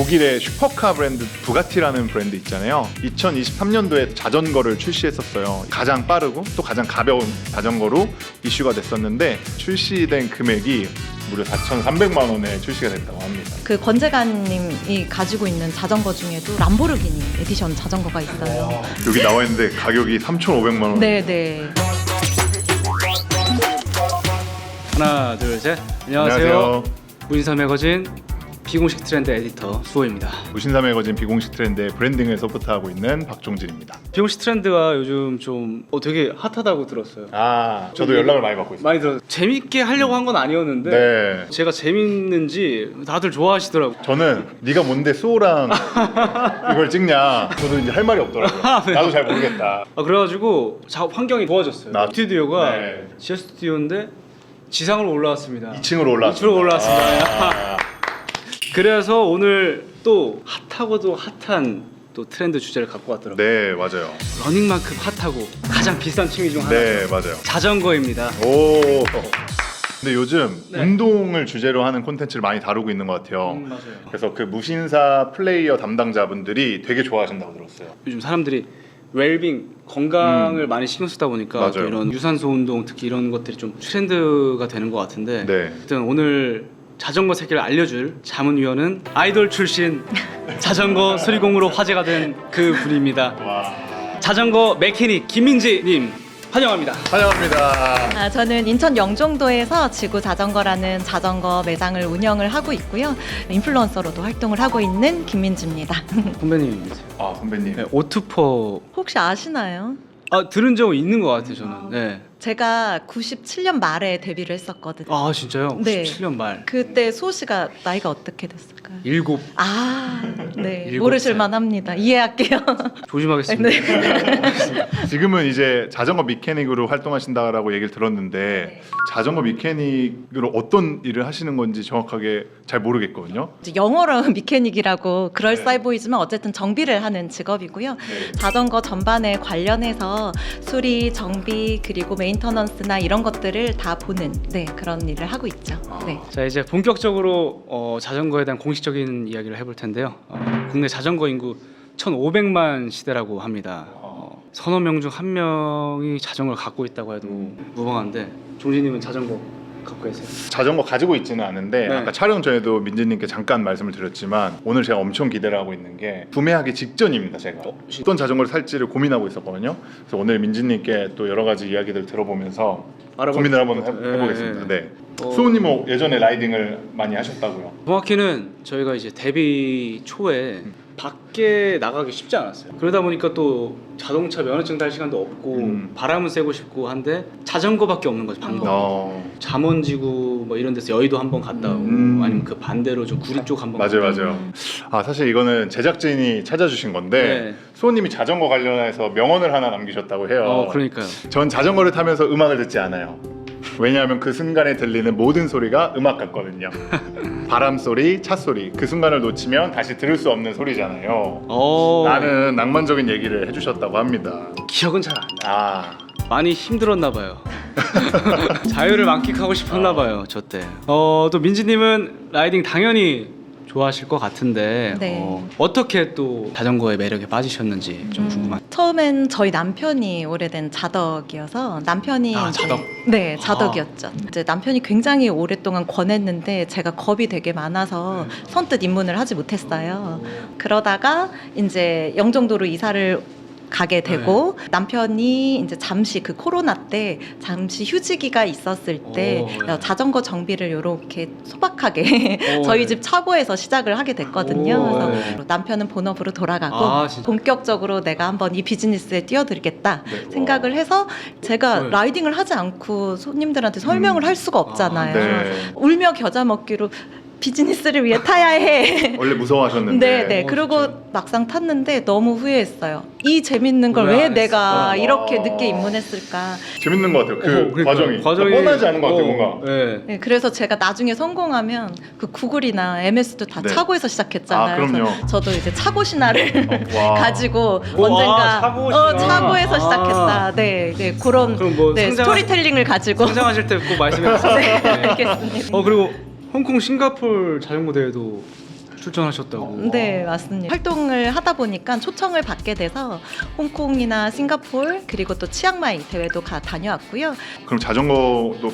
독일의 슈퍼카 브랜드 부가티라는 브랜드 있잖아요. 2023년도에 자전거를 출시했었어요. 가장 빠르고 또 가장 가벼운 자전거로 이슈가 됐었는데 출시된 금액이 무려 4,300만 원에 출시가 됐다고 합니다. 그 권재관님이 가지고 있는 자전거 중에도 람보르기니 에디션 자전거가 있어요. 여기 나와 있는데 가격이 3,500만 원. 네네. 하나 둘 셋. 안녕하세요. 무인사 매거진 비공식 트렌드 에디터 수호입니다. 무신사 매거진 비공식 트렌드의 브랜딩을 서포트하고 있는 박종진입니다. 비공식 트렌드가 요즘 좀 되게 핫하다고 들었어요. 아, 저도 연락을 많이 받고 있어요. 많이 들었어요. 재밌게 하려고 한 건 아니었는데 네. 제가 재밌는지 다들 좋아하시더라고요. 저는 네가 뭔데 수호랑 이걸 찍냐. 저도 이제 할 말이 없더라고요. 네. 나도 잘 모르겠다. 그래가지고 작업 환경이 도와줬어요. 스튜디오가 네. 지하 스튜디오인데 지상으로 올라왔습니다. 2층으로 올라왔습니다. 2층으로 올라왔습니다. 아. 그래서 오늘 또 핫하고도 핫한 또 트렌드 주제를 갖고 왔더라고요. 네, 맞아요. 러닝만큼 핫하고 가장 비싼 취미 중 하나. 네, 맞아요. 자전거입니다. 오. 근데 요즘 네. 운동을 주제로 하는 콘텐츠를 많이 다루고 있는 것 같아요. 맞아요. 그래서 그 무신사 플레이어 담당자분들이 되게 좋아하신다고 들었어요. 요즘 사람들이 웰빙 건강을 많이 신경 쓰다 보니까 또 맞아요. 이런 유산소 운동 특히 이런 것들이 좀 트렌드가 되는 것 같은데 네. 하여튼 오늘 자전거 세계를 알려줄 자문위원은 아이돌 출신 자전거 수리공으로 화제가 된 그 분입니다. 와. 자전거 메케닉 김민지님 환영합니다. 환영합니다. 저는 인천 영종도에서 지구 자전거라는 자전거 매장을 운영을 하고 있고요. 인플루언서로도 활동을 하고 있는 김민지입니다. 선배님이세요. 아, 선배님. 네, 오투퍼 혹시 아시나요? 들은 적 있는 것 같아요 저는. 네. 제가 97년 말에 데뷔를 했었거든요. 아 진짜요? 네. 97년 말. 그때 수호 씨가 나이가 어떻게 됐을까요? 7. 네. 일곱 모르실만 합니다. 이해할게요. 조심하겠습니다. 네. 지금은 이제 자전거 미케닉으로 활동하신다라고 얘기를 들었는데 네. 자전거 미케닉으로 어떤 일을 하시는 건지 정확하게 잘 모르겠거든요. 이제 영어로 미케닉이라고 그럴싸해 네. 보이지만 어쨌든 정비를 하는 직업이고요. 네. 자전거 전반에 관련해서 수리, 정비 그리고 메인터넌스나 이런 것들을 다 보는 그런 일을 하고 있죠. 네. 자 이제 본격적으로 자전거에 대한 공식적인 이야기를 해볼 텐데요. 국내 자전거 인구 1,500만 시대라고 합니다. 서너 명 중 한 명이 자전거를 갖고 있다고 해도 무방한데 종진님은 자전거 갖고 계세요? 자전거 가지고 있지는 않은데 네. 아까 촬영 전에도 민지님께 잠깐 말씀을 드렸지만 오늘 제가 엄청 기대를 하고 있는 게 구매하기 직전입니다. 제가 어떤 자전거를 살지를 고민하고 있었거든요. 그래서 오늘 민지님께 또 여러 가지 이야기들 들어보면서 고민을 한번 해보겠습니다. 네. 수호님은 예전에 라이딩을 많이 하셨다고요? 정확히는 저희가 이제 데뷔 초에 밖에 나가기 쉽지 않았어요. 그러다 보니까 또 자동차 면허증 딸 시간도 없고 바람은 쐬고 싶고 한데 자전거밖에 없는 거죠 방법. 잠원지구 뭐 이런 데서 여의도 한번 갔다 오고 아니면 그 반대로 좀 구리 쪽 한번 맞아요, 맞아요. 아 사실 이거는 제작진이 찾아주신 건데 네. 수호님이 자전거 관련해서 명언을 하나 남기셨다고 해요. 그러니까요. 전 자전거를 타면서 음악을 듣지 않아요. 왜냐하면 그 순간에 들리는 모든 소리가 음악 같거든요. 바람 소리, 차 소리, 그 순간을 놓치면 다시 들을 수 없는 소리잖아요. 나는 낭만적인 얘기를 해주셨다고 합니다. 기억은 잘 안 나. 많이 힘들었나 봐요. 자유를 만끽하고 싶었나 봐요 저 때. 또 민지님은 라이딩 당연히 좋아하실 것 같은데 네. 어떻게 또 자전거의 매력에 빠지셨는지 좀 궁금합니다. 처음엔 저희 남편이 오래된 자덕이어서 남편이 이제- 자덕? 네, 자덕이었죠. 이제 남편이 굉장히 오랫동안 권했는데 제가 겁이 되게 많아서 선뜻 입문을 하지 못했어요. 그러다가 이제 영종도로 이사를 가게 되고 남편이 이제 잠시 그 코로나 때 잠시 휴지기가 있었을 때 네. 자전거 정비를 이렇게 소박하게 저희 네. 집 차고에서 시작을 하게 됐거든요. 그래서 네. 남편은 본업으로 돌아가고 진짜? 본격적으로 내가 한번 이 비즈니스에 뛰어들겠다 네. 생각을 해서 제가 네. 라이딩을 하지 않고 손님들한테 설명을 할 수가 없잖아요. 네. 울며 겨자 먹기로 비즈니스를 위해 타야 해. 원래 무서워하셨는데. 네. 그리고 진짜? 막상 탔는데 너무 후회했어요. 이 재밌는 걸 왜 왜 안 내가 했을까? 이렇게 늦게 입문했을까. 재밌는 것 같아요. 그 그러니까요. 과정이 뻔하지 않은 것 같아요, 뭔가. 네. 네, 그래서 제가 나중에 성공하면 그 구글이나 MS도 다 네. 차고에서 시작했잖아요. 아, 그럼요. 그래서 저도 이제 차고 신화를 와. 가지고 오, 언젠가 차고 신화. 차고에서 시작했다. 네, 그런 그럼 뭐 스토리텔링을 가지고 성장하실 때 꼭 말씀해 주세요. 네, 알겠습니다. 그리고 홍콩 싱가포르 자전거 대회도 출전하셨다고. 네, 맞습니다. 활동을 하다 보니까 초청을 받게 돼서 홍콩이나 싱가포르 그리고 또 치앙마이 대회도 다녀왔고요. 그럼 자전거도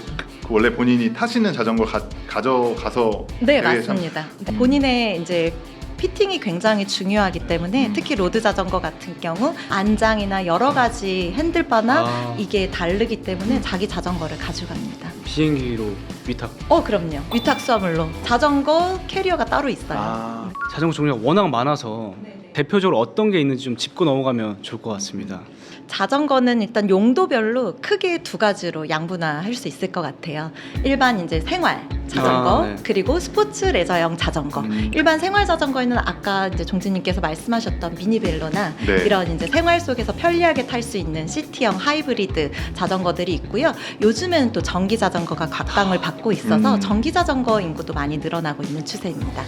원래 본인이 타시는 자전거 가져가서 네, 대회에 맞습니다. 본인의 이제 피팅이 굉장히 중요하기 때문에 특히 로드 자전거 같은 경우 안장이나 여러 가지 핸들바나 이게 다르기 때문에 자기 자전거를 가져갑니다. 비행기로 위탁. 그럼요. 위탁 수화물로 자전거 캐리어가 따로 있어요. 자전거 종류가 워낙 많아서 대표적으로 어떤 게 있는지 좀 짚고 넘어가면 좋을 것 같습니다. 자전거는 일단 용도별로 크게 두 가지로 양분화할 수 있을 것 같아요. 일반 이제 생활 자전거 네. 그리고 스포츠 레저용 자전거. 일반 생활 자전거에는 아까 이제 종진님께서 말씀하셨던 미니벨로나 네. 이런 이제 생활 속에서 편리하게 탈 수 있는 시티형 하이브리드 자전거들이 있고요. 요즘에는 또 전기 자전거가 각광을 받고 있어서 전기 자전거 인구도 많이 늘어나고 있는 추세입니다.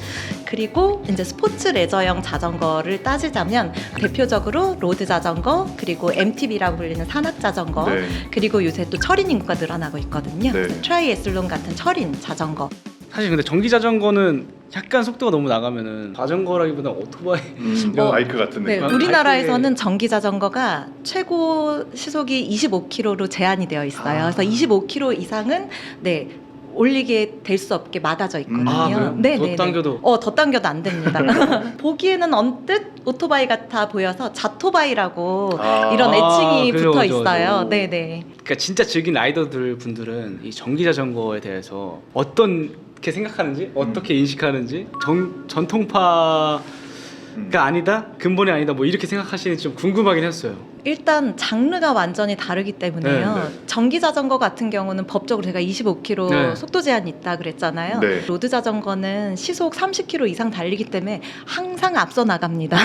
그리고 이제 스포츠 레저용 자전거를 따지자면 대표적으로 로드 자전거 그리고 MTB라고 불리는 산악 자전거 네. 그리고 요새 또 철인 인구가 늘어나고 있거든요. 네. 그래서 트라이애슬론 같은 철인 자전거. 사실 근데 전기 자전거는 약간 속도가 너무 나가면은 자전거라기보다 오토바이. 바이크 같은 네, 느낌. 우리나라에서는 전기 자전거가 최고 시속이 25km로 제한이 되어 있어요. 그래서 25km 이상은 올리게 될 수 없게 막아져 있거든요. 그래요? 네, 더 당겨도? 더 당겨도 안 됩니다. 보기에는 언뜻 오토바이 같아 보여서 자토바이라고 이런 애칭이 그죠, 붙어 그죠, 있어요. 그죠. 네, 네. 그러니까 진짜 즐긴 라이더들 분들은 이 전기 자전거에 대해서 어떻게 생각하는지, 어떻게 인식하는지, 전통파가 아니다, 근본이 아니다, 뭐 이렇게 생각하시는지 좀 궁금하긴 했어요. 일단 장르가 완전히 다르기 때문에요. 네, 네. 전기 자전거 같은 경우는 법적으로 제가 25km 네. 속도 제한이 있다 그랬잖아요. 네. 로드 자전거는 시속 30km 이상 달리기 때문에 항상 앞서 나갑니다.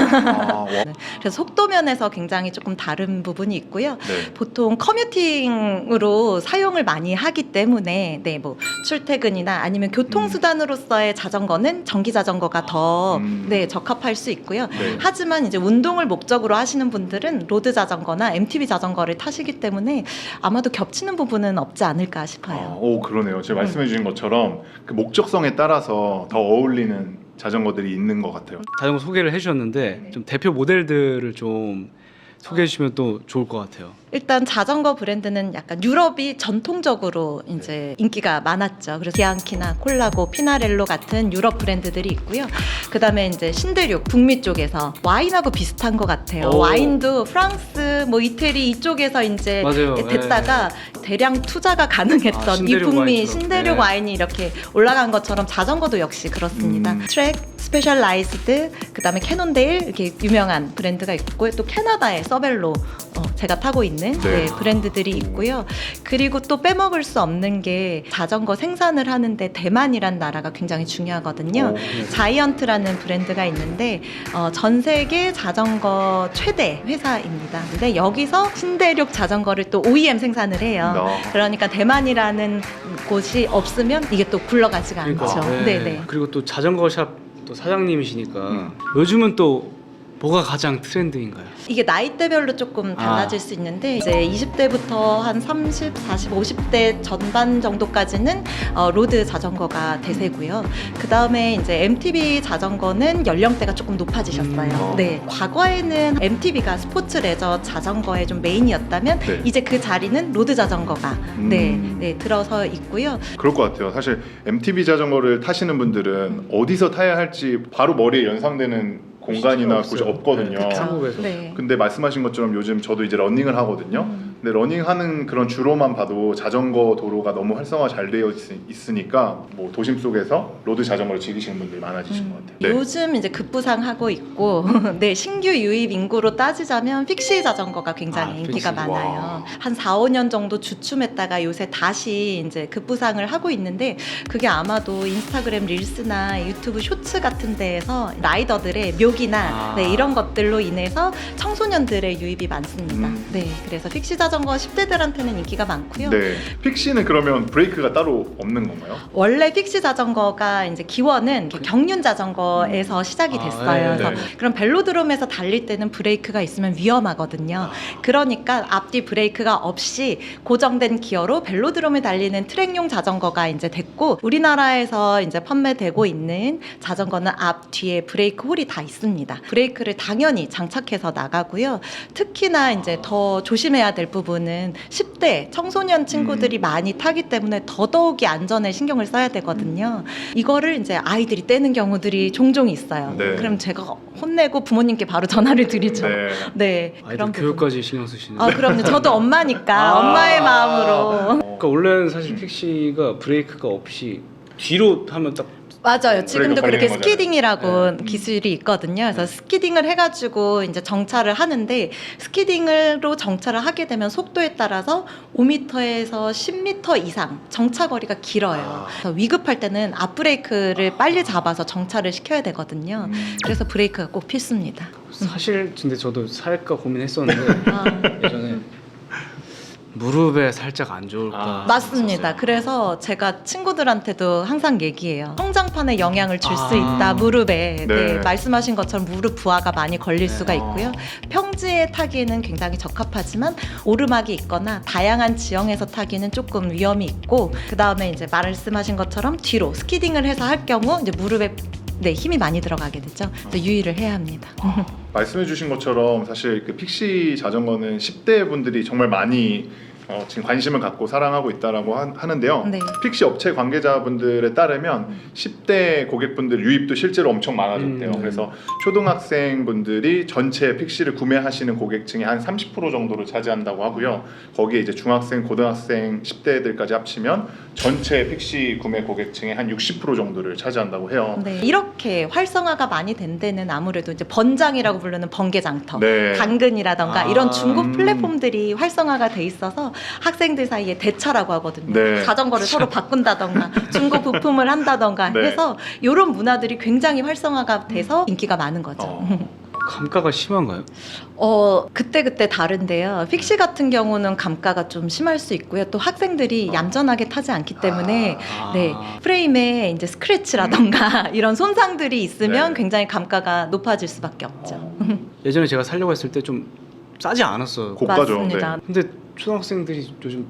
그래서 속도 면에서 굉장히 조금 다른 부분이 있고요. 네. 보통 커뮤팅으로 사용을 많이 하기 때문에 뭐 출퇴근이나 아니면 교통수단으로서의 자전거는 전기 자전거가 더 적합할 수 있고요. 네. 하지만 이제 운동을 목적으로 하시는 분들은 로드 자전거나 MTB 자전거를 타시기 때문에 아마도 겹치는 부분은 없지 않을까 싶어요. 그러네요. 지금 말씀해 주신 것처럼 그 목적성에 따라서 더 어울리는 자전거들이 있는 것 같아요. 자전거 소개를 해주셨는데 좀 대표 모델들을 좀 소개해 주시면 또 좋을 것 같아요. 일단 자전거 브랜드는 약간 유럽이 전통적으로 이제 인기가 많았죠. 그래서 비앙키나 콜라고, 피나렐로 같은 유럽 브랜드들이 있고요. 그다음에 이제 신대륙 북미 쪽에서 와인하고 비슷한 것 같아요. 와인도 프랑스, 뭐 이태리 이쪽에서 이제 맞아요. 됐다가 대량 투자가 가능했던 이 신대륙 북미 와인처럼. 신대륙 와인이 이렇게 올라간 것처럼 자전거도 역시 그렇습니다. 트랙, 스페셜라이즈드, 그다음에 캐논데일 이렇게 유명한 브랜드가 있고 또 캐나다의 서벨로 제가 타고 있는 브랜드들이 있고요. 그리고 또 빼먹을 수 없는 게 자전거 생산을 하는데 대만이란 나라가 굉장히 중요하거든요. 자이언트라는 브랜드가 있는데 전 세계 자전거 최대 회사입니다. 근데 여기서 신대륙 자전거를 또 OEM 생산을 해요. 그러니까 대만이라는 곳이 없으면 이게 또 굴러가지가 않죠. 네네. 그리고 또 자전거 샵 또 사장님이시니까 요즘은 또 뭐가 가장 트렌드인가요? 이게 나이대별로 조금 달라질 수 있는데 이제 20대부터 한 30, 40, 50대 전반 정도까지는 로드 자전거가 대세고요. 그 다음에 이제 MTB 자전거는 연령대가 조금 높아지셨어요. 네, 과거에는 MTB가 스포츠 레저 자전거의 좀 메인이었다면 이제 그 자리는 로드 자전거가 들어서 있고요. 그럴 것 같아요. 사실 MTB 자전거를 타시는 분들은 어디서 타야 할지 바로 머리에 연상되는 공간이나 곳이 없거든요. 한국에서. 근데 말씀하신 것처럼 요즘 저도 이제 러닝을 하거든요. 근데 러닝하는 그런 주로만 봐도 자전거 도로가 너무 활성화 잘 되어 있으니까 뭐 도심 속에서 로드 자전거를 즐기시는 분들이 많아지신 것 같아요. 요즘 이제 급부상하고 있고 신규 유입 인구로 따지자면 픽시 자전거가 굉장히 인기가 많아요. 한 4, 5년 정도 주춤했다가 요새 다시 이제 급부상을 하고 있는데 그게 아마도 인스타그램 릴스나 유튜브 쇼츠 같은 데에서 라이더들의 묘기나 이런 것들로 인해서 청소년들의 유입이 많습니다. 그래서 픽시 자전거 자전거 10대들한테는 인기가 많고요. 네. 픽시는 그러면 브레이크가 따로 없는 건가요? 원래 픽시 자전거가 이제 기원은 경륜 자전거에서 시작이 됐어요. 네. 그래서 그럼 벨로드롬에서 달릴 때는 브레이크가 있으면 위험하거든요. 그러니까 앞뒤 브레이크가 없이 고정된 기어로 벨로드롬에 달리는 트랙용 자전거가 이제 됐고, 우리나라에서 이제 판매되고 있는 자전거는 앞 뒤에 브레이크 홀이 다 있습니다. 브레이크를 당연히 장착해서 나가고요. 특히나 이제 더 조심해야 될 부분은 10대 청소년 친구들이 많이 타기 때문에 더더욱이 안전에 신경을 써야 되거든요. 이거를 이제 아이들이 떼는 경우들이 종종 있어요. 네. 그럼 제가 혼내고 부모님께 바로 전화를 드리죠. 네. 네. 아이들 그런 부분. 교육까지 신경 쓰시는. 아, 그럼요. 저도 엄마니까 엄마의 마음으로. 그러니까 원래는 사실 픽시가 브레이크가 없이 뒤로 하면 딱 맞아요. 지금도 브레이크 그렇게 걸리는 스키딩이라고 네. 기술이 있거든요. 그래서 스키딩을 해가지고 이제 정차를 하는데, 스키딩으로 정차를 하게 되면 속도에 따라서 5m에서 10m 이상 정차 거리가 길어요. 그래서 위급할 때는 앞브레이크를 빨리 잡아서 정차를 시켜야 되거든요. 그래서 브레이크가 꼭 필수입니다. 사실 근데 저도 살까 고민했었는데 아, 예전에 무릎에 살짝 안 좋을까. 맞습니다. 그래서 제가 친구들한테도 항상 얘기해요. 성장판에 영향을 줄 수 있다, 무릎에. 네. 네, 말씀하신 것처럼 무릎 부하가 많이 걸릴 네. 수가 있고요. 평지에 타기에는 굉장히 적합하지만 오르막이 있거나 다양한 지형에서 타기는 조금 위험이 있고, 그 다음에 이제 말씀하신 것처럼 뒤로 스키딩을 해서 할 경우 이제 무릎에 힘이 많이 들어가게 되죠. 그래서 유의를 해야 합니다. 말씀해주신 것처럼 사실 그 픽시 자전거는 10대 분들이 정말 많이 지금 관심을 갖고 사랑하고 있다라고 하는데요. 네. 픽시 업체 관계자분들에 따르면 10대 고객분들 유입도 실제로 엄청 많아졌대요. 그래서 초등학생분들이 전체 픽시를 구매하시는 고객층이 한 30% 정도를 차지한다고 하고요. 거기에 이제 중학생, 고등학생, 10대들까지 합치면 전체 픽시 구매 고객층의 한 60% 정도를 차지한다고 해요. 네, 이렇게 활성화가 많이 된 데는 아무래도 이제 번장이라고 부르는 번개장터, 네. 당근이라던가 아, 이런 중고 플랫폼들이 활성화가 돼 있어서 학생들 사이에 대차라고 하거든요. 네. 자전거를 서로 바꾼다던가 중고 부품을 한다던가 네. 해서 이런 문화들이 굉장히 활성화가 돼서 인기가 많은 거죠. 감가가 심한가요? 그때 다른데요. 픽시 같은 경우는 감가가 좀 심할 수 있고요. 또 학생들이 얌전하게 타지 않기 때문에 네, 프레임에 이제 스크래치라던가 이런 손상들이 있으면 네. 굉장히 감가가 높아질 수밖에 없죠. 예전에 제가 살려고 했을 때 좀 싸지 않았어요. 고가죠. 맞습니다. 근데 초등학생들이 요즘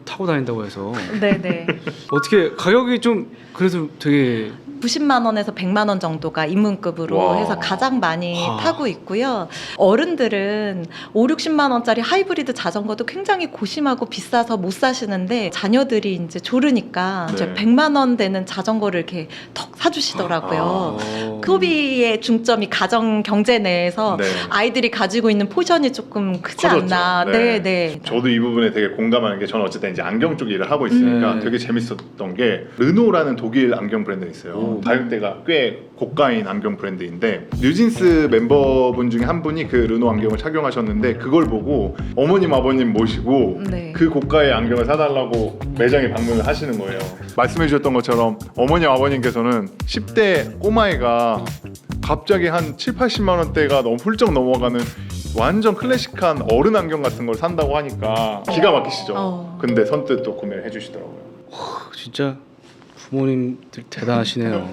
타고 다닌다고 해서 네네. 어떻게 가격이 좀 그래도 되게 90만 원에서 100만 원 정도가 입문급으로 와. 해서 가장 많이 와. 타고 있고요. 어른들은 5, 60만 원짜리 하이브리드 자전거도 굉장히 고심하고 비싸서 못 사시는데, 자녀들이 이제 조르니까 네. 이제 100만 원 되는 자전거를 이렇게 턱 사주시더라고요. 소비의 중점이 가정 경제 내에서 네. 아이들이 가지고 있는 포션이 조금 크지 커졌죠. 않나. 네. 네. 저도 이 부분에 되게 공감하는 게, 저는 어쨌든 이제 안경 쪽 일을 하고 있으니까 되게 재밌었던 게, 르노라는 독일 안경 브랜드가 있어요. 가격대가 꽤 고가인 안경 브랜드인데, 뉴진스 멤버분 중에 한 분이 그 르노 안경을 착용하셨는데, 그걸 보고 어머님 아버님 모시고 네. 그 고가의 안경을 사달라고 매장에 방문을 하시는 거예요. 말씀해 주셨던 것처럼 어머님 아버님께서는 10대 꼬마애가 갑자기 한 7, 80만 원대가 너무 훌쩍 넘어가는 완전 클래식한 어른 안경 같은 걸 산다고 하니까 기가 막히시죠. 근데 선뜻 또 구매를 해주시더라고요. 진짜 부모님들 대단하시네요.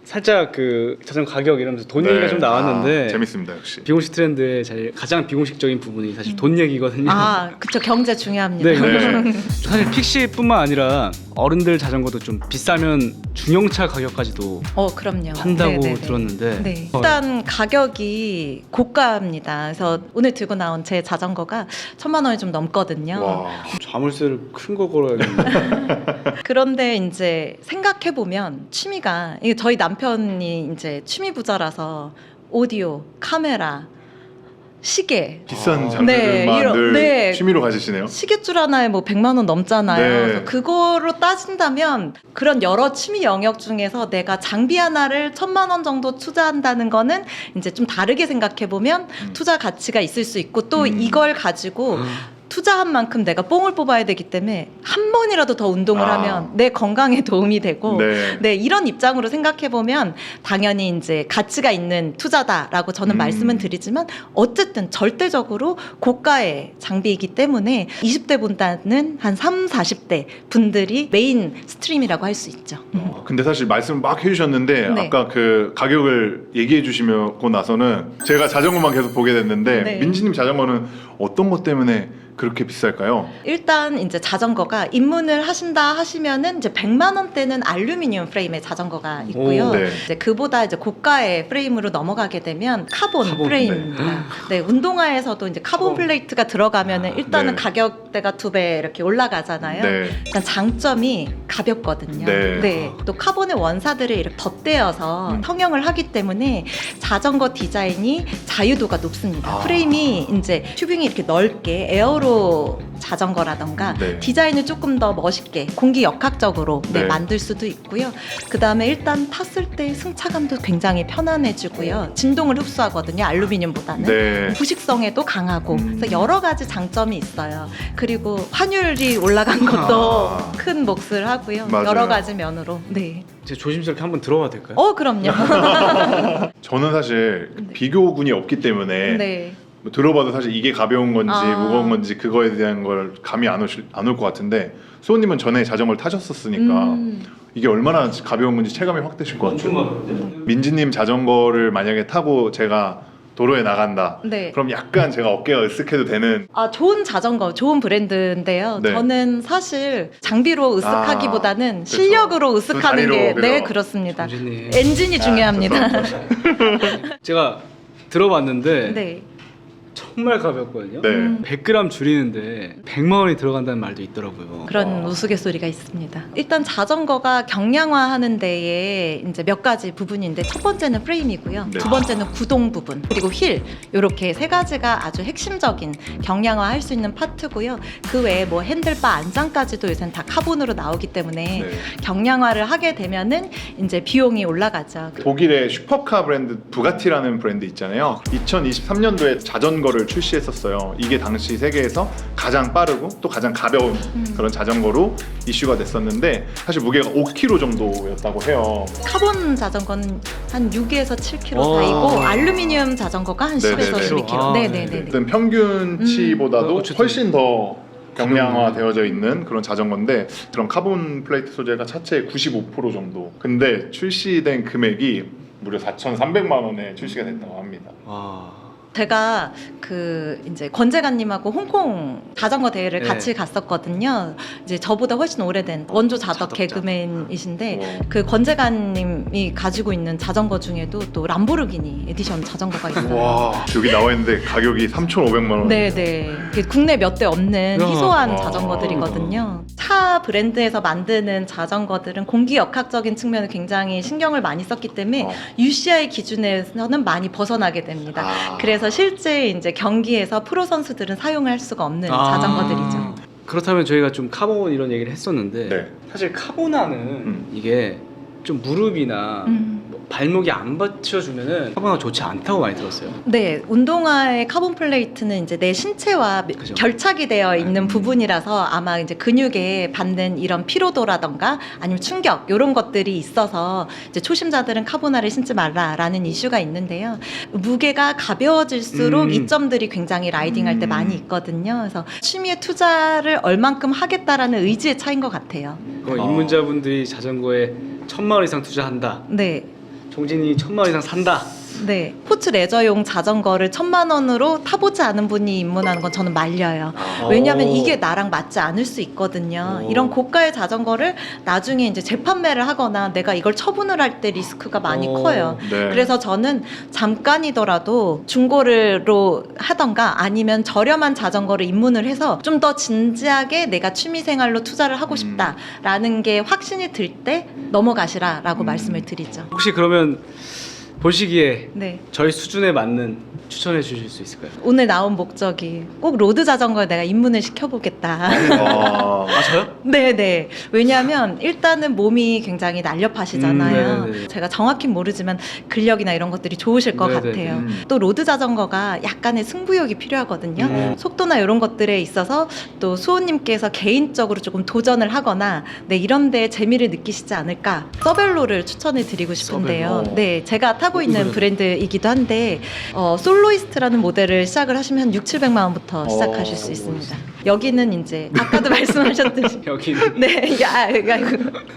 살짝 그 자전거 가격 이러면서 돈 얘기가 좀 나왔는데 재밌습니다 역시. 비공식 트렌드의 가장 비공식적인 부분이 사실 돈 얘기거든요. 그쵸. 경제 중요합니다. 네. 사실 픽시뿐만 아니라 어른들 자전거도 좀 비싸면 중형차 가격까지도 그럼요. 한다고 네네네. 들었는데 네. 일단 가격이 고가입니다. 그래서 오늘 들고 나온 제 자전거가 1,000만 원이 좀 넘거든요. 와. 자물쇠를 큰 거 걸어야겠네. 그런데 이제 생각해 보면 취미가, 이게 저희 남편이 이제 취미 부자라서 오디오, 카메라, 시계, 비싼 네, 장비들만 늘 네. 취미로 가지시네요. 시계줄 하나에 뭐 100만 원 넘잖아요. 네. 그래서 그거로 따진다면 그런 여러 취미 영역 중에서 내가 장비 하나를 1,000만 원 정도 투자한다는 거는 이제 좀 다르게 생각해 보면 투자 가치가 있을 수 있고, 또 이걸 가지고 투자한 만큼 내가 뽕을 뽑아야 되기 때문에 한 번이라도 더 운동을 아. 하면 내 건강에 도움이 되고 네. 네, 이런 입장으로 생각해 보면 당연히 이제 가치가 있는 투자다라고 저는 말씀은 드리지만 어쨌든 절대적으로 고가의 장비이기 때문에 20대보다는 한 3, 40대 분들이 메인 스트림이라고 할 수 있죠. 근데 사실 말씀 막 해주셨는데 네. 아까 그 가격을 얘기해 주시고 나서는 제가 자전거만 계속 보게 됐는데 네. 민지님 자전거는 어떤 것 때문에 그렇게 비쌀까요? 일단 이제 자전거가 입문을 하신다 하시면은 이제 100만 원대는 알루미늄 프레임의 자전거가 있고요. 오, 네. 이제 그보다 이제 고가의 프레임으로 넘어가게 되면 카본 프레임입니다. 네, 운동화에서도 이제 카본 플레이트가 들어가면은 일단은 네. 가격대가 2배 이렇게 올라가잖아요. 네. 일단 장점이 가볍거든요. 네. 또 카본의 원사들을 이렇게 덧대어서 성형을 하기 때문에 자전거 디자인이 자유도가 높습니다. 아. 프레임이 이제 튜빙이 이렇게 넓게 에어로 자전거라던가 네. 디자인을 조금 더 멋있게 공기 역학적으로 네. 만들 수도 있고요. 그 다음에 일단 탔을 때 승차감도 굉장히 편안해지고요. 진동을 흡수하거든요. 알루미늄보다는. 네. 부식성에도 강하고 그래서 여러 가지 장점이 있어요. 그리고 환율이 올라간 것도 아. 큰 몫을 하고요. 맞아요. 여러 가지 면으로. 네. 제가 조심스럽게 한번 들어봐도 될까요? 그럼요. 저는 사실 네. 비교군이 없기 때문에 네. 뭐 들어봐도 사실 이게 가벼운 건지 아. 무거운 건지 그거에 대한 걸 감이 안 올 것 같은데 수호님은 전에 자전거를 타셨었으니까 이게 얼마나 가벼운 건지 체감이 확 되실 것 같아요. 가벼운데? 민지님 자전거를 만약에 타고 제가 도로에 나간다. 네. 그럼 약간 제가 어깨가 으쓱해도 되는. 좋은 자전거, 좋은 브랜드인데요. 네. 저는 사실 장비로 으쓱하기보다는 그렇죠. 실력으로 그 으쓱하는 다리로 게 그죠? 네, 그렇습니다. 정진님. 엔진이 중요합니다. 제가 들어봤는데 네. 정말 가볍거든요. 네. 100g 줄이는데 100만 원이 들어간다는 말도 있더라고요. 그런 우스갯소리가 있습니다. 일단 자전거가 경량화하는 데에 이제 몇 가지 부분인데 첫 번째는 프레임이고요. 네. 두 번째는 구동 부분 그리고 휠 이렇게 세 가지가 아주 핵심적인 경량화할 수 있는 파트고요. 그 외에 뭐 핸들바 안장까지도 요새는 다 카본으로 나오기 때문에 네. 경량화를 하게 되면은 이제 비용이 올라가죠. 독일의 슈퍼카 브랜드 부가티라는 브랜드 있잖아요. 2023년도에 자전거를 출시했었어요. 이게 당시 세계에서 가장 빠르고 또 가장 가벼운 그런 자전거로 이슈가 됐었는데 사실 무게가 5kg 정도였다고 해요. 카본 자전거는 한 6에서 7kg 와. 사이고 알루미늄 자전거가 한 10에서 네네네. 12kg. 아, 네네네. 어쨌든 평균치보다도 어쨌든. 훨씬 더 경량화되어져 있는 그런 자전거인데 그런 카본 플레이트 소재가 차체의 95% 정도. 근데 출시된 금액이 무려 4,300만 원에 출시가 됐다고 합니다. 와. 제가 그 이제 권재관님하고 홍콩 자전거 대회를 네. 같이 갔었거든요. 이제 저보다 훨씬 오래된 원조 자덕 자덕자. 개그맨이신데 와. 그 권재관님이 가지고 있는 자전거 중에도 또 람보르기니 에디션 자전거가 있어요. 와, 여기 나와 있는데 가격이 3,500만 원. 네네. 국내 몇 대 없는 야. 희소한 와. 자전거들이거든요. 타 브랜드에서 만드는 자전거들은 공기 역학적인 측면을 굉장히 신경을 많이 썼기 때문에 UCI 기준에서는 많이 벗어나게 됩니다. 그래서 실제 이제 경기에서 프로 선수들은 사용할 수가 없는 자전거들이죠. 그렇다면 저희가 좀 카본 이런 얘기를 했었는데 네. 사실 카본화는 이게 좀 무릎이나 뭐 발목이 안 받쳐주면은 카본화가 좋지 않다고 많이 들었어요. 네, 운동화의 카본 플레이트는 이제 내 신체와 그죠. 결착이 되어 있는 부분이라서 아마 이제 근육에 받는 이런 피로도라던가 아니면 충격 이런 것들이 있어서 이제 초심자들은 카본화를 신지 말라라는 이슈가 있는데요. 무게가 가벼워질수록 이점들이 굉장히 라이딩할 때 많이 있거든요. 그래서 취미에 투자를 얼만큼 하겠다라는 의지의 차이인 것 같아요. 입문자분들이 자전거에 1,000만 원 이상 투자한다. 네. 종진이 1,000만 원 이상 산다. 네, 스포츠 레저용 자전거를 1,000만 원으로 타보지 않은 분이 입문하는 건 저는 말려요. 왜냐하면 이게 나랑 맞지 않을 수 있거든요. 이런 고가의 자전거를 나중에 이제 재판매를 하거나 내가 이걸 처분을 할 때 리스크가 많이 커요. 네. 그래서 저는 잠깐이더라도 중고로 하던가 아니면 저렴한 자전거를 입문을 해서 좀 더 진지하게 내가 취미생활로 투자를 하고 싶다라는 게 확신이 들 때 넘어가시라라고 말씀을 드리죠. 혹시 그러면 보시기에 네. 저희 수준에 맞는 추천해 주실 수 있을까요? 오늘 나온 목적이 꼭 로드 자전거에 내가 입문을 시켜보겠다. 아, 저요? 네네. 왜냐하면 일단은 몸이 굉장히 날렵하시잖아요. 네네네. 제가 정확히 모르지만 근력이나 이런 것들이 좋으실 것 네네네. 같아요. 또 로드 자전거가 약간의 승부욕이 필요하거든요. 속도나 이런 것들에 있어서 또 수호님께서 개인적으로 조금 도전을 하거나 네, 이런 데 재미를 느끼시지 않을까. 서벨로를 추천을 드리고 싶은데요. 서벨로. 네, 제가 타고 있는 이거는- 브랜드이기도 한데 솔로이스트라는 모델을 시작을 하시면 한 6,700만 원부터 시작하실 수 있습니다. 여기는 이제 아까도 말씀하셨듯이 여기는 네,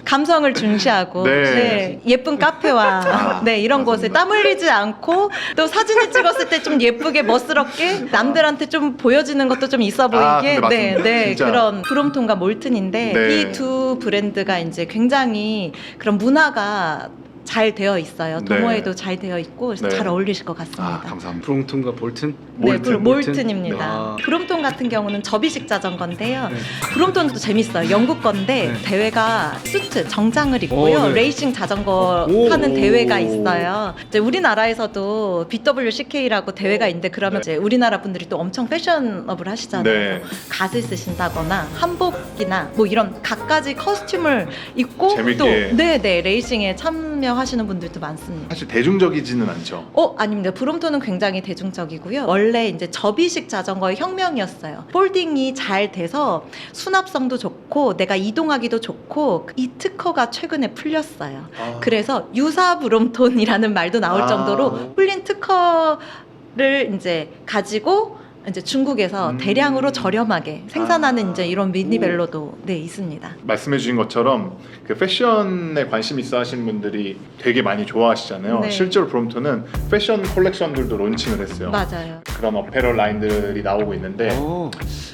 감성을 중시하고 네. 네, 예쁜 카페와 네, 이런 곳에 땀 흘리지 않고 또 사진을 찍었을 때 좀 예쁘게 멋스럽게 남들한테 좀 보여지는 것도 좀 있어 보이게 근데 네, 맞습니다. 네, 진짜. 그런 브롬톤과 몰튼인데 네. 이 두 브랜드가 이제 굉장히 그런 문화가 잘 되어 있어요. 네. 도모에도 잘 되어 있고 그래서 네. 잘 어울리실 것 같습니다. 아, 감사합니다. 브롬톤과 볼튼? 네, 몰튼. 몰튼입니다. 아. 브롬톤 같은 경우는 접이식 자전거인데요. 네. 브롬톤도 재밌어요. 영국 건데 네. 대회가 수트 정장을 입고요. 오, 네. 레이싱 자전거 오. 하는 대회가 있어요. 이제 우리나라에서도 BWCK라고 대회가 있는데 그러면 네. 이제 우리나라 분들이 또 엄청 패션업을 하시잖아요. 네. 갓을 쓰신다거나 한복이나 뭐 이런 갖가지 커스튬을 입고 재밌게. 또 네네 레이싱에 참여하시는 분들도 많습니다. 사실 대중적이지는 않죠. 아닙니다. 브롬톤은 굉장히 대중적이고요. 원래 이제 접이식 자전거의 혁명이었어요. 폴딩이 잘 돼서 수납성도 좋고 내가 이동하기도 좋고 이 특허가 최근에 풀렸어요. 그래서 유사 브롬톤이라는 말도 나올 아. 정도로 풀린 특허를 이제 가지고 이제 중국에서 대량으로 저렴하게 생산하는 아. 이제 이런 미니벨로도 네 있습니다. 말씀해 주신 것처럼 그 패션에 관심 있어 하시는 분들이 되게 많이 좋아하시잖아요. 네. 실제로 브롬톤은 패션 콜렉션들도 론칭을 했어요. 맞아요. 그런 어페럴 라인들이 나오고 있는데 오.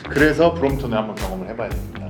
그래서 브롬톤을 한번 경험을 해봐야 됩니다.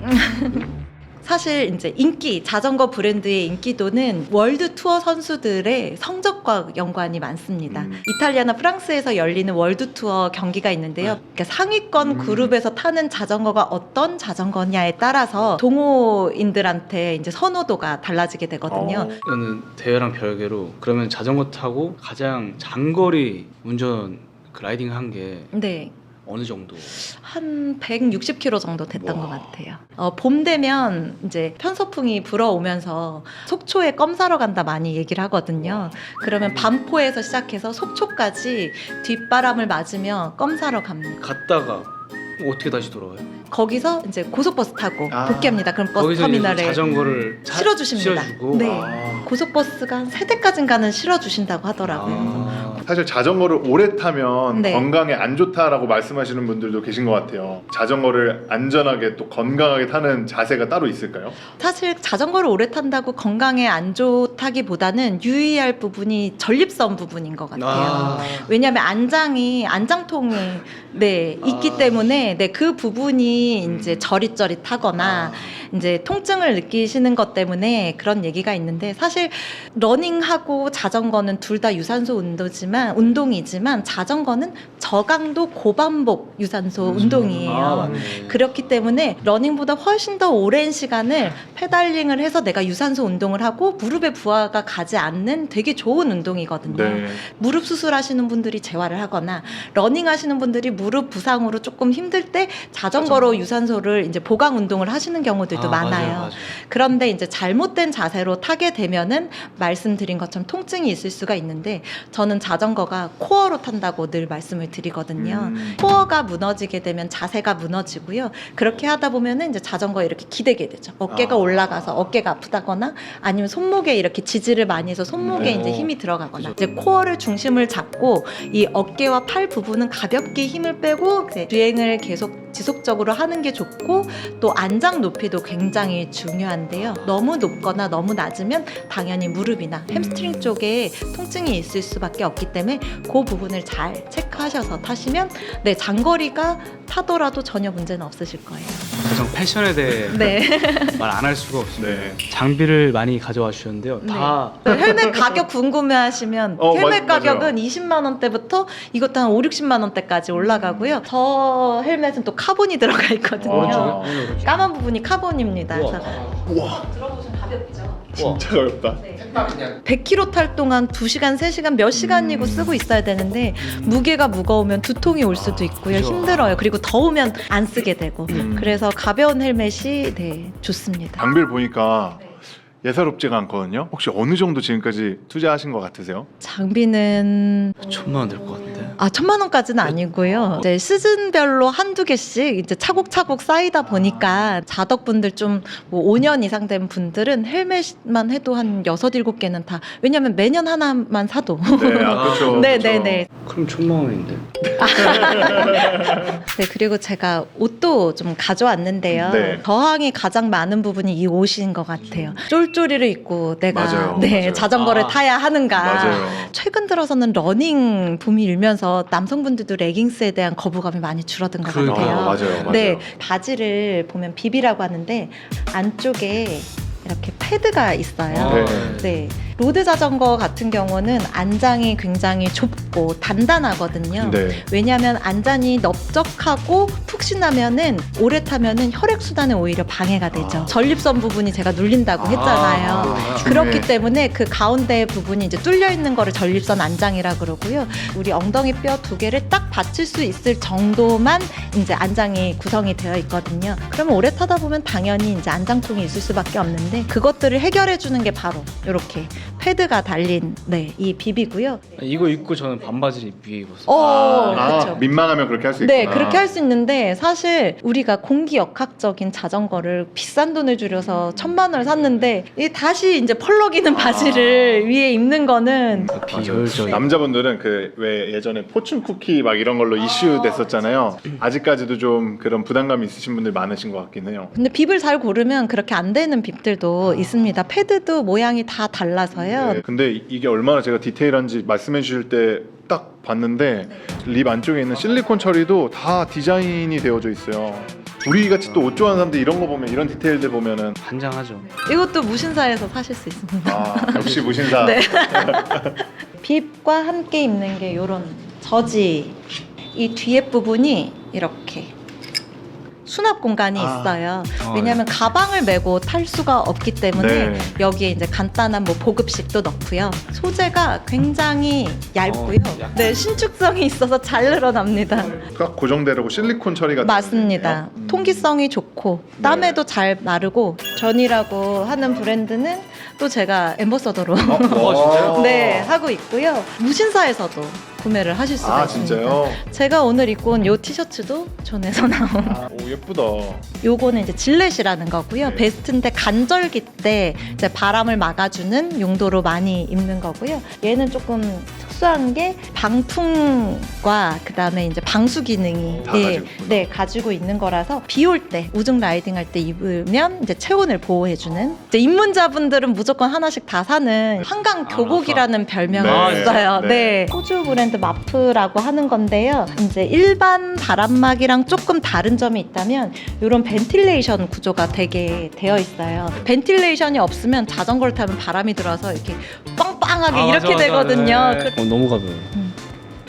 사실 이제 인기 자전거 브랜드의 인기도는 월드 투어 선수들의 성적과 연관이 많습니다. 이탈리아나 프랑스에서 열리는 월드 투어 경기가 있는데요. 그러니까 상위권 그룹에서 타는 자전거가 어떤 자전거냐에 따라서 동호인들한테 이제 선호도가 달라지게 되거든요. 이거는 대회랑 별개로 그러면 자전거 타고 가장 장거리 운전 그 라이딩 한 게 네. 어느 정도? 한 160km 정도 됐던 와. 것 같아요. 봄 되면 이제 편서풍이 불어오면서 속초에 껌 사러 간다 많이 얘기를 하거든요. 그러면 반포에서 시작해서 속초까지 뒷바람을 맞으며 껌 사러 갑니다. 갔다가 어떻게 다시 돌아와요? 거기서 이제 고속버스 타고 아. 복귀합니다. 그럼 버스 거기서 터미널에 이제 자전거를 실어주십니다. 실어주고. 네. 아. 고속버스가 한 3대까지인가는 실어주신다고 하더라고요. 아. 사실 자전거를 오래 타면 네. 건강에 안 좋다라고 말씀하시는 분들도 계신 것 같아요. 자전거를 안전하게 또 건강하게 타는 자세가 따로 있을까요? 사실 자전거를 오래 탄다고 건강에 안 좋다기보다는 유의할 부분이 전립선 부분인 것 같아요. 아. 왜냐하면 안장통이 네 있기 때문에 네 그 부분이 이제 저릿저릿하거나 이제 통증을 느끼시는 것 때문에 그런 얘기가 있는데 사실 러닝하고 자전거는 둘 다 유산소 운동이지만 자전거는 저강도 고반복 유산소 운동이에요. 아, 맞네. 그렇기 때문에 러닝보다 훨씬 더 오랜 시간을 페달링을 해서 내가 유산소 운동을 하고 무릎에 부하가 가지 않는 되게 좋은 운동이거든요. 네. 무릎 수술하시는 분들이 재활을 하거나 러닝 하시는 분들이 무릎 부상으로 조금 힘들 때 자전거로 유산소를 이제 보강 운동을 하시는 경우들도 많아요. 맞아요. 그런데 이제 잘못된 자세로 타게 되면은 말씀드린 것처럼 통증이 있을 수가 있는데 저는 자전거가 코어로 탄다고 늘 말씀을 드리거든요. 코어가 무너지게 되면 자세가 무너지고요. 그렇게 하다 보면은 이제 자전거에 이렇게 기대게 되죠. 어깨가 아. 올라가서 어깨가 아프다거나 아니면 손목에 이렇게 지지를 많이 해서 손목에 네. 이제 힘이 들어가거나 그죠. 이제 코어를 중심을 잡고 이 어깨와 팔 부분은 가볍게 힘을 빼고 이제 주행을 계속 지속적으로 하는 게 좋고 또 안장 높이도 굉장히 중요한데요. 너무 높거나 너무 낮으면 당연히 무릎이나 햄스트링 쪽에 통증이 있을 수밖에 없기 때문에 그 부분을 잘 체크하셔서 타시면 네 장거리가 타더라도 전혀 문제는 없으실 거예요. 가장 패션에 대해 네. 말 안 할 수가 없습니다. 네. 장비를 많이 가져와 주셨는데요. 다 네, 헬멧 가격 궁금해하시면 헬멧 맞아요. 가격은 20만 원대부터 이것도 한 5, 60만 원대까지 올라가고요. 저 헬멧은 또 카본이 들어가 있거든요. 와. 오른쪽에? 까만 부분이 카본입니다. 우와. 그래서 우와, 들어보시면 가볍죠. 우와. 진짜 어렵다. 네. 100km 탈 동안 2시간, 3시간 몇 시간이고 쓰고 있어야 되는데 무게가 무거우면 두통이 올 수도 있고요. 그죠. 힘들어요. 그리고 더우면 안 쓰게 되고. 음. 그래서 가벼운 헬멧이 네, 좋습니다. 장비를 보니까 예사롭지가 않거든요. 혹시 어느 정도 지금까지 투자하신 것 같으세요? 장비는 1,000만 원 될 것 같은데. 1,000만 원까지는 아니고요. 이제 시즌별로 한두 개씩 이제 차곡차곡 쌓이다 보니까 자덕분들 좀 뭐 5년 이상 된 분들은 헬멧만 해도 한 6, 7개는 다 왜냐면 매년 하나만 사도 네, 그렇죠. 네, 그렇죠. 네, 네. 그럼 1,000만 원인데. 네, 그리고 제가 옷도 좀 가져왔는데요. 네. 저항이 가장 많은 부분이 이 옷인 것 같아요. 쫄쫄이를 입고 내가 맞아요, 네, 맞아요. 자전거를 아. 타야 하는가. 맞아요. 최근 들어서는 러닝 붐이 일면서 남성분들도 레깅스에 대한 거부감이 많이 줄어든 것 그러게요. 같아요. 맞아요. 네, 바지를 보면 비비라고 하는데 안쪽에 이렇게 패드가 있어요. 네. 네. 로드 자전거 같은 경우는 안장이 굉장히 좁고 단단하거든요. 네. 왜냐하면 안장이 넓적하고 푹신하면은 오래 타면은 혈액 순환에 오히려 방해가 되죠. 아. 전립선 부분이 제가 눌린다고 했잖아요. 아. 그렇기 때문에 그 가운데 부분이 이제 뚫려 있는 거를 전립선 안장이라 그러고요. 우리 엉덩이 뼈 2개를 딱 받칠 수 있을 정도만 이제 안장이 구성이 되어 있거든요. 그러면 오래 타다 보면 당연히 이제 안장통이 있을 수밖에 없는데 그것들을 해결해 주는 게 바로 이렇게 패드가 달린 네, 이 비비고요. 이거 입고 저는 반바지를 입기 입었어요. 그렇죠. 민망하면 그렇게 할 수 있구나. 네, 그렇게 할 수 있는데 사실 우리가 공기역학적인 자전거를 비싼 돈을 줄여서 1,000만 원을 샀는데 이 다시 이제 펄럭이는 바지를 위에 입는 거는 비효율적인. 남자분들은 그 왜 예전에 포춘 쿠키 막 이런 걸로 이슈 됐었잖아요. 아직까지도 좀 그런 부담감이 있으신 분들 많으신 것 같긴 해요. 근데 빕을 잘 고르면 그렇게 안 되는 빕들도 있습니다. 패드도 모양이 다 달라서요. 네, 근데 이게 얼마나 제가 디테일한지 말씀해 주실 때 딱 봤는데 립 안쪽에 있는 실리콘 처리도 다 디자인이 되어져 있어요. 우리 같이 또 옷 좋아하는 사람들 이런 거 보면 이런 디테일들 보면은 환장하죠. 이것도 무신사에서 사실 수 있습니다. 역시 무신사. 네. 빕과 함께 입는 게 이런 저지. 이 뒤에 부분이 이렇게 수납 공간이 있어요. 왜냐하면 가방을 메고 탈 수가 없기 때문에 네. 여기에 이제 간단한 뭐 보급식도 넣고요. 소재가 굉장히 얇고요. 약간- 네, 신축성이 있어서 잘 늘어납니다. 딱 고정되려고 실리콘 처리가 맞습니다. 되어 있네요. 통기성이 좋고 네. 땀에도 잘 마르고 전이라고 하는 브랜드는 또 제가 엠버서더로 진짜요? 네 하고 있고요. 무신사에서도 구매를 하실 수가 있습니다. 진짜요? 제가 오늘 입고 온 이 티셔츠도 전에서 나온 오 예쁘다. 요거는 이제 질렛이라는 거고요. 네. 베스트인데 간절기 때 이제 바람을 막아주는 용도로 많이 입는 거고요. 얘는 조금 특수한 게 방풍과 그다음에 이제 방수 기능이 다 가지고 있구나. 네, 가지고 있는 거라서 비 올 때 우중 라이딩 할 때 입으면 이제 체온을 보호해주는 이제 입문자분들은 무조건 하나씩 다 사는 한강 교복이라는 별명이 네. 있어요. 네. 네. 호주 브랜드 마프라고 하는 건데요. 이제 일반 바람막이랑 조금 다른 점이 있다면 이런 벤틸레이션 구조가 되게 되어 있어요. 벤틸레이션이 없으면 자전거를 타면 바람이 들어와서 이렇게 빵빵하게 이렇게 되거든요. 네. 너무 가벼워요. 음.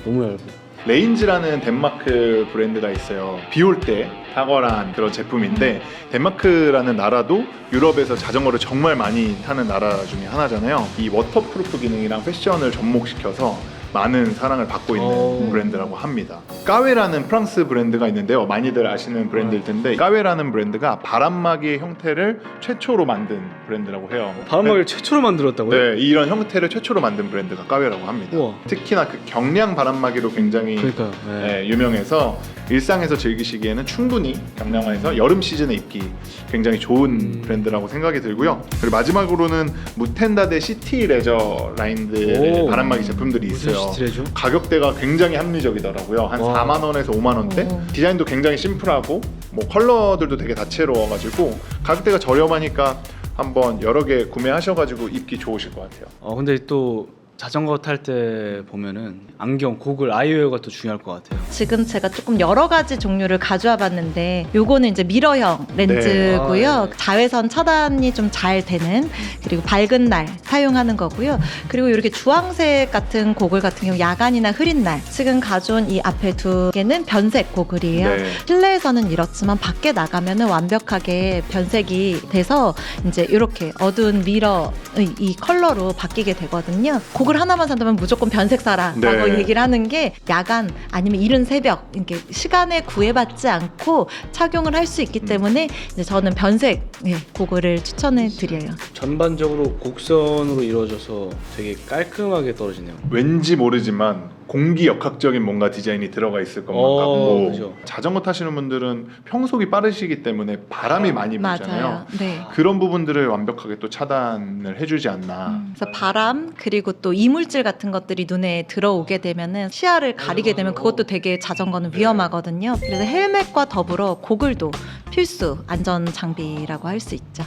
너무 얇아요. 레인즈라는 덴마크 브랜드가 있어요. 비 올 때 탁월한 그런 제품인데 덴마크라는 나라도 유럽에서 자전거를 정말 많이 타는 나라 중에 하나잖아요. 이 워터프루프 기능이랑 패션을 접목시켜서 많은 사랑을 받고 있는 오. 브랜드라고 합니다. 까웨라는 프랑스 브랜드가 있는데요. 많이들 아시는 브랜드일 텐데 까웨라는 브랜드가 바람막이의 형태를 최초로 만든 브랜드라고 해요. 바람막이를 최초로 만들었다고요? 네, 이런 형태를 최초로 만든 브랜드가 까웨라고 합니다. 우와. 특히나 그 경량 바람막이로 굉장히 그러니까요. 네. 네, 유명해서 일상에서 즐기시기에는 충분히 경량화해서 여름 시즌에 입기 굉장히 좋은 브랜드라고 생각이 들고요. 그리고 마지막으로는 무텐다데 시티 레저 라인들의 오. 바람막이 제품들이 무슨 있어요. 시트레죠? 가격대가 굉장히 합리적이더라고요. 한 와. 4만 원에서 5만 원대. 오. 디자인도 굉장히 심플하고 뭐 컬러들도 되게 다채로워가지고 가격대가 저렴하니까 한번 여러 개 구매하셔가지고 입기 좋으실 것 같아요. 근데 또 자전거 탈 때 보면은 안경, 고글, 아이웨어가 또 중요할 것 같아요. 지금 제가 조금 여러 가지 종류를 가져와 봤는데 요거는 이제 미러형 렌즈고요. 아, 네. 자외선 차단이 좀 잘 되는, 그리고 밝은 날 사용하는 거고요. 그리고 이렇게 주황색 같은 고글 같은 경우 야간이나 흐린 날, 지금 가져온 이 앞에 두 개는 변색 고글이에요. 네. 실내에서는 이렇지만 밖에 나가면은 완벽하게 변색이 돼서 이제 이렇게 어두운 미러의 이 컬러로 바뀌게 되거든요. 고글 하나만 산다면 무조건 변색 사라라고 네. 얘기를 하는 게, 야간 아니면 이른 새벽 이렇게 시간에 구애받지 않고 착용을 할 수 있기 때문에 이제 저는 변색 고글을 추천해 드려요. 전반적으로 곡선으로 이루어져서 되게 깔끔하게 떨어지네요. 왠지 모르지만 공기역학적인 뭔가 디자인이 들어가 있을 것만 같고, 그죠. 자전거 타시는 분들은 평속이 빠르시기 때문에 바람이 많이 불잖아요. 맞아요. 네. 그런 부분들을 완벽하게 또 차단을 해주지 않나. 그래서 바람 그리고 또 이물질 같은 것들이 눈에 들어오게 되면은 시야를 가리게 되면 그것도 되게 자전거는 위험하거든요. 그래서 헬멧과 더불어 고글도 필수 안전 장비라고 할 수 있죠.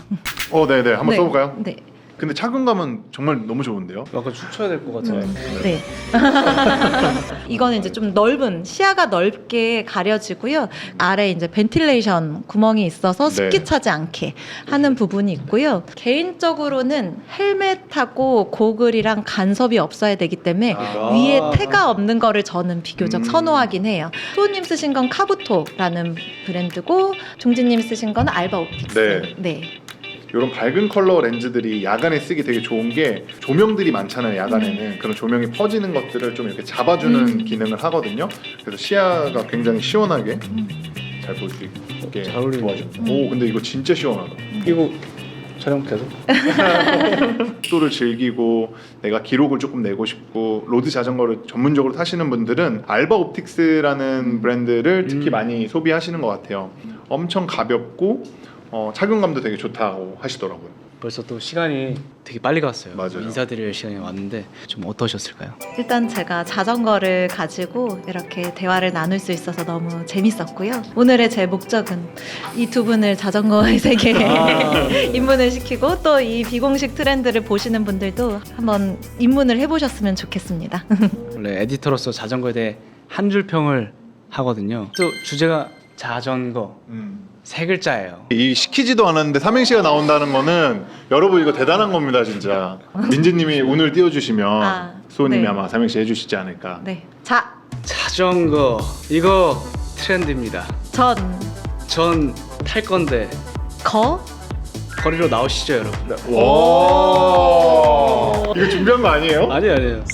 네네, 한번 네. 써볼까요? 네. 근데 착용감은 정말 너무 좋은데요? 약간 춤춰야 될 것 같아요. 네. 이거는 이제 좀 넓은, 시야가 넓게 가려지고요. 아래 이제 벤틸레이션 구멍이 있어서 습기 네. 차지 않게 하는 부분이 있고요. 개인적으로는 헬멧하고 고글이랑 간섭이 없어야 되기 때문에 아. 위에 태가 없는 거를 저는 비교적 음. 선호하긴 해요. 소우님 쓰신 건 카부토라는 브랜드고, 종진님 쓰신 건 알바 옵틱스. 네. 네. 이런 밝은 컬러 렌즈들이 야간에 쓰기 되게 좋은 게, 조명들이 많잖아요. 야간에는 그런 조명이 퍼지는 것들을 좀 이렇게 잡아주는 기능을 하거든요. 그래서 시야가 굉장히 시원하게 잘 볼 수 있게 잘 어울리네. 도와줍니다. 오, 근데 이거 진짜 시원하다. 이거 촬영 계속? 속도를 즐기고 내가 기록을 조금 내고 싶고 로드 자전거를 전문적으로 타시는 분들은 알바 옵틱스라는 브랜드를 특히 많이 소비하시는 것 같아요. 엄청 가볍고 착용감도 되게 좋다고 하시더라고요. 벌써 또 시간이 되게 빨리 갔어요. 맞아요. 인사드릴 시간이 왔는데 좀 어떠셨을까요? 일단 제가 자전거를 가지고 이렇게 대화를 나눌 수 있어서 너무 재밌었고요. 오늘의 제 목적은 이 두 분을 자전거의 세계에 입문을 시키고, 또 이 비공식 트렌드를 보시는 분들도 한번 입문을 해보셨으면 좋겠습니다. 원래 에디터로서 자전거에 대해 한 줄 평을 하거든요. 또 주제가 자전거 세 글자예요. 이 시키지도 않았는데 삼행시가 나온다는 거는 여러분 이거 대단한 겁니다, 진짜. 민지님이 운을 띄워주시면 수호님이 네. 아마 삼행시 해주시지 않을까. 네. 자전거 이거 트렌드입니다. 전 탈 건데 거. 거리로 나오시죠, 여러분. 와, 이거 준비한 거 아니에요? 아니에요.